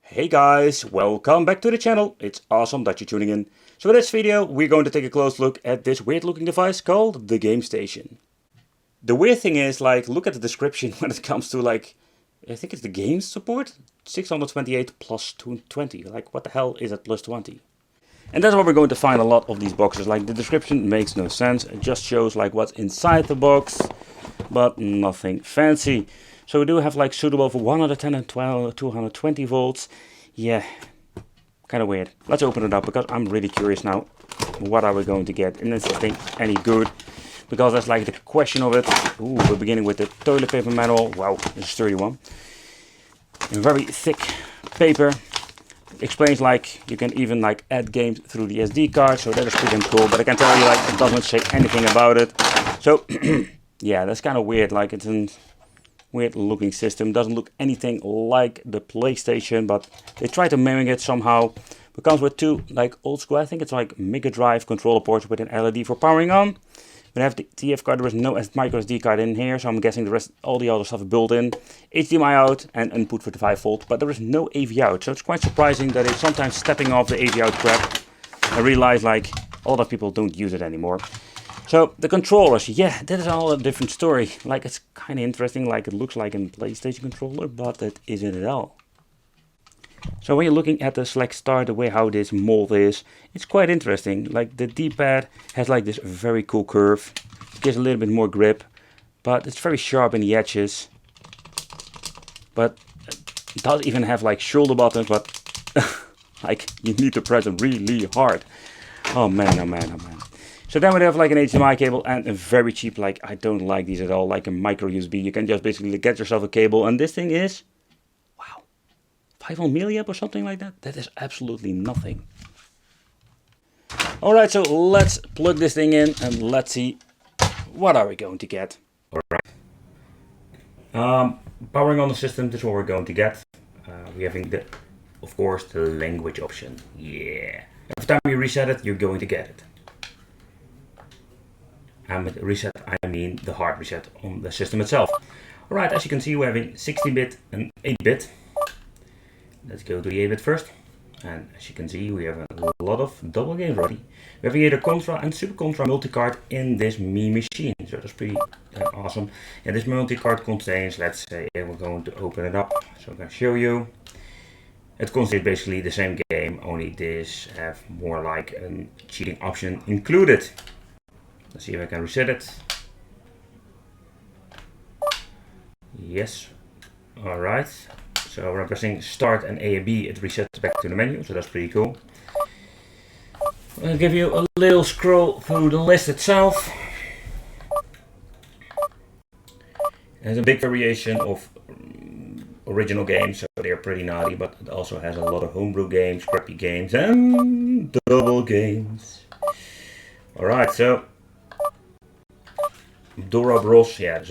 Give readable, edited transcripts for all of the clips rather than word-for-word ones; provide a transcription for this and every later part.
Hey guys, welcome back to the channel. It's awesome that you're tuning in. So in this video we're going to take a close look at this weird looking device called the Game Station. The weird thing is, like, look at the description when it comes to, like, I think it's the games support? 628 plus 220. Like, what the hell is that plus 20? And that's what we're going to find a lot of these boxes. Like, the description makes no sense. It just shows like what's inside the box, but nothing fancy. So we do have like suitable for 110 and 220 volts. Yeah, kind of weird. Let's open it up because I'm really curious now. What are we going to get? And is this thing any good? Because that's like the question of it. Ooh, we're beginning with the toilet paper manual. Wow, this is 31. A very thick paper. Explains like you can even like add games through the SD card, so that is pretty cool. But I can tell you, like, it doesn't say anything about it. So yeah, that's kind of weird. Like, it's a weird looking system. Doesn't look anything like the PlayStation, but they try to mimic it somehow. It comes with two like old school, I think it's like Mega Drive controller ports with an LED for powering on. We have the TF card. There is no micro SD card in here, so I'm guessing the rest, all the other stuff is built in. HDMI out and input for the 5 volt, but there is no AV out. So it's quite surprising that it's sometimes stepping off the AV out crap. I realize like a lot of people don't use it anymore. So the controllers, yeah, that is all a different story. Like, it's kind of interesting. Like, it looks like a PlayStation controller, but that isn't at all. So when you're looking at the select start, the way how this mold is, it's quite interesting. Like, the D-pad has like this very cool curve, gives a little bit more grip, but it's very sharp in the edges. But it does even have like shoulder buttons, but like, you need to press them really hard. Oh man, oh man, oh man. So then we have like an HDMI cable and a very cheap, like, I don't like these at all, like a micro USB. You can just basically get yourself a cable, and this thing is 500 milliamp or something like that. That is absolutely nothing. Alright, so let's plug this thing in and let's see what are we going to get. Alright. Powering on the system, this is what we're going to get. We're having the, of course, the language option. Yeah. Every time you reset it, you're going to get it. And with reset, I mean the hard reset on the system itself. Alright, as you can see, we're having 16-bit and 8-bit. Let's go to the 8-bit first, and as you can see, we have a lot of double games ready. We have here the Contra and Super Contra multi-card in this Me machine, so that's pretty awesome. And this multi-card contains, let's say, we're going to open it up, so I'm going to show you. It contains basically the same game, only this have more like a cheating option included. Let's see if I can reset it. Yes, alright. So when I'm pressing start and A and B, it resets back to the menu, so that's pretty cool. I'll give you a little scroll through the list itself. There's a big variation of original games, so they're pretty naughty, but it also has a lot of homebrew games, crappy games, and double games. Alright, so Dora Bros, yeah,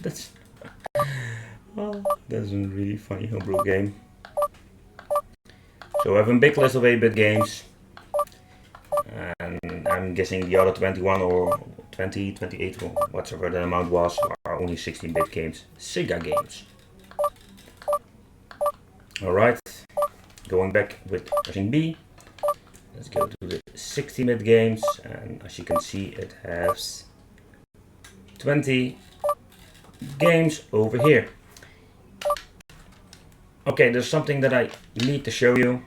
that's well, that's a really funny homebrew game. So I have a big list of 8-bit games, and I'm guessing the other 21 or 20, 28 or whatever the amount was are only 16-bit games, Sega games. Alright, going back with pressing B, let's go to the 16-bit games, and as you can see, it has 20 games over here. Okay, there's something that I need to show you.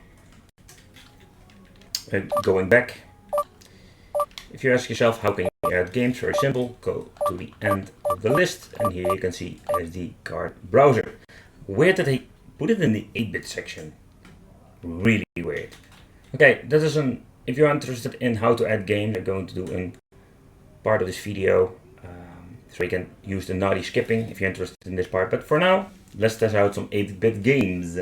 Going back, if you ask yourself how can you add games, very simple. Go to the end of the list, and here you can see SD card browser. Where did they put it in the 8-bit section? Really weird. Okay, that is if you're interested in how to add games, I'm going to do a part of this video. So you can use the naughty skipping if you're interested in this part. But for now, let's test out some 8-bit games.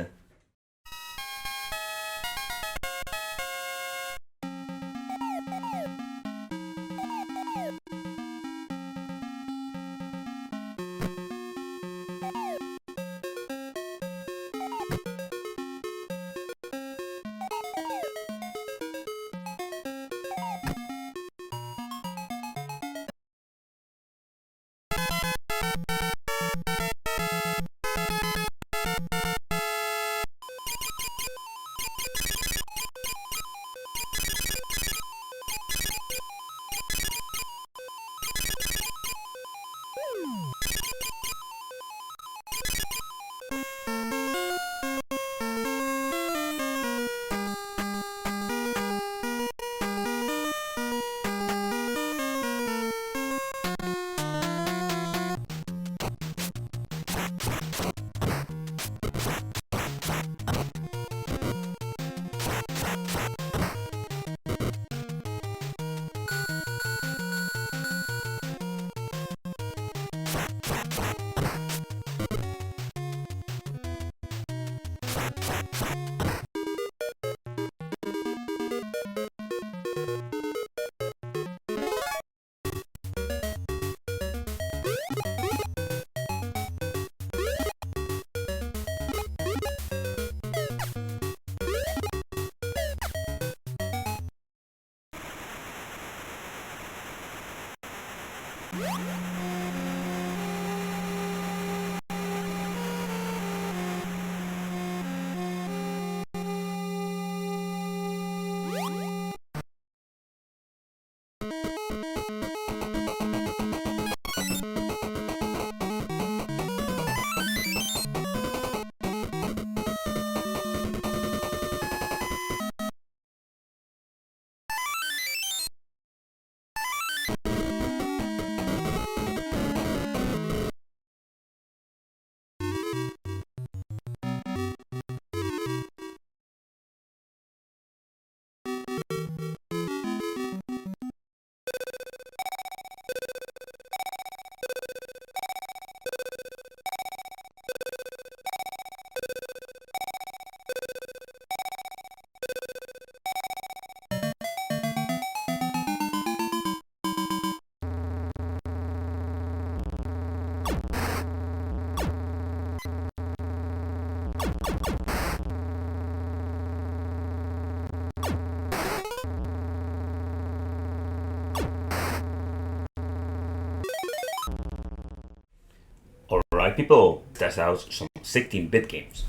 Alright people, test out some 16-bit games.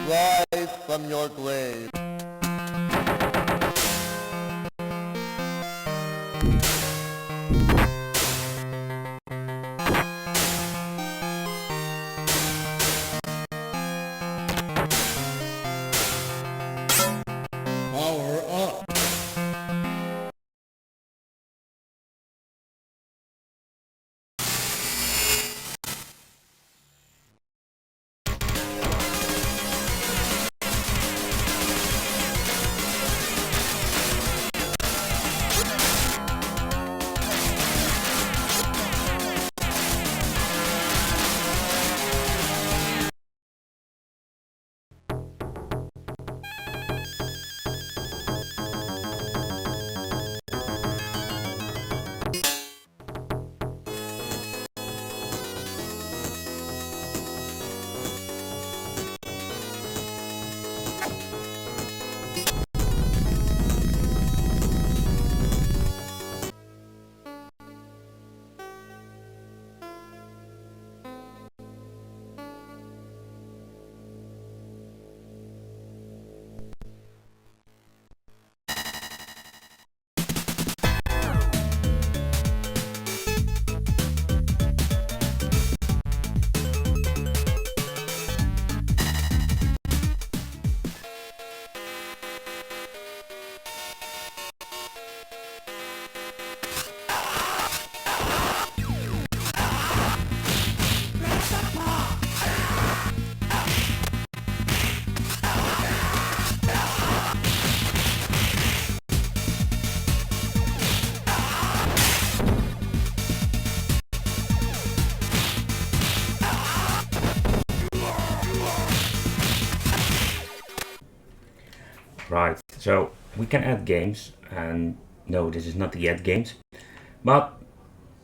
Rise from your grave. Power up. Right, so we can add games, and no, this is not the add games, but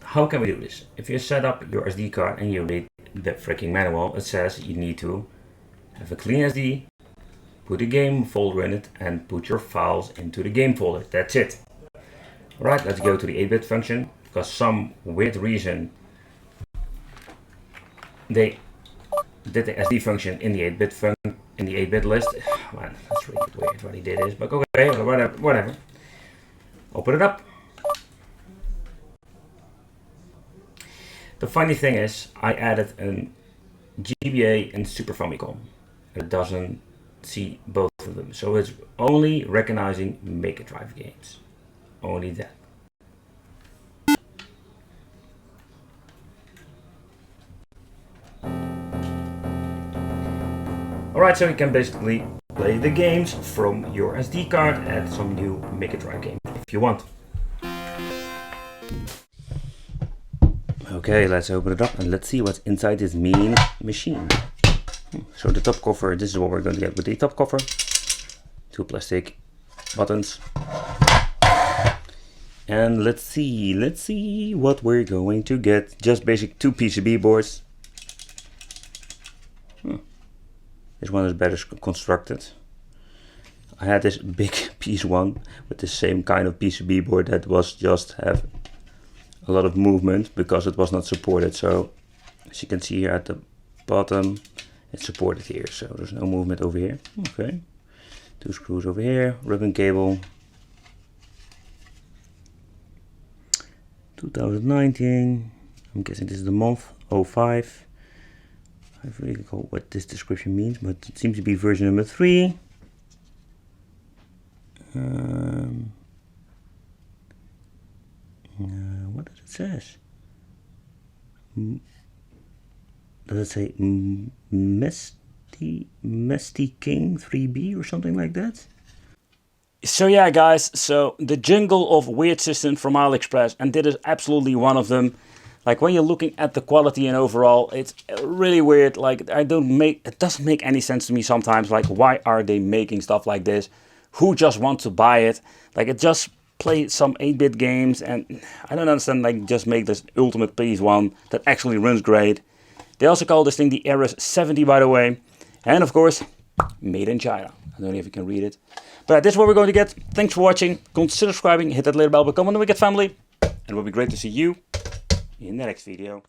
how can we do this? If you set up your SD card and you read the freaking manual, it says you need to have a clean SD, put a game folder in it, and put your files into the game folder. That's it. Alright, let's go to the 8-bit function, because some weird reason they did the SD function in the 8-bit in the 8-bit list. Well, that's really weird what he did is, but okay, whatever. Open it up. The funny thing is, I added an GBA and Super Famicom. It doesn't see both of them, so it's only recognizing Mega Drive games. Only that. Alright, so you can basically play the games from your SD card and some new Mega Drive game if you want. Okay, let's open it up and let's see what's inside this mean machine. So the top cover, this is what we're going to get with the top cover. 2 plastic buttons. And let's see what we're going to get. Just basic 2 PCB boards. This one is better constructed. I had this big piece one with the same kind of PCB board that was just have a lot of movement because it was not supported. So as you can see here at the bottom, it's supported here, so there's no movement over here. Okay, 2 screws over here, ribbon cable. 2019, I'm guessing this is the month, 05. I really don't know what this description means, but it seems to be version number 3. What does it say? Does it say Mesty King 3B or something like that? So yeah guys, so the jungle of weird systems from AliExpress, and this is absolutely one of them. Like when you're looking at the quality and overall, it's really weird. Like it doesn't make any sense to me sometimes. Like why are they making stuff like this? Who just wants to buy it? Like it just plays some 8-bit games, and I don't understand. Like just make this ultimate PS1 that actually runs great. They also call this thing the Eris 70, by the way, and of course, made in China. I don't know if you can read it, but this is what we're going to get. Thanks for watching. Consider subscribing, hit that little bell, become one of the Wicked family, and it will be great to see you in the next video.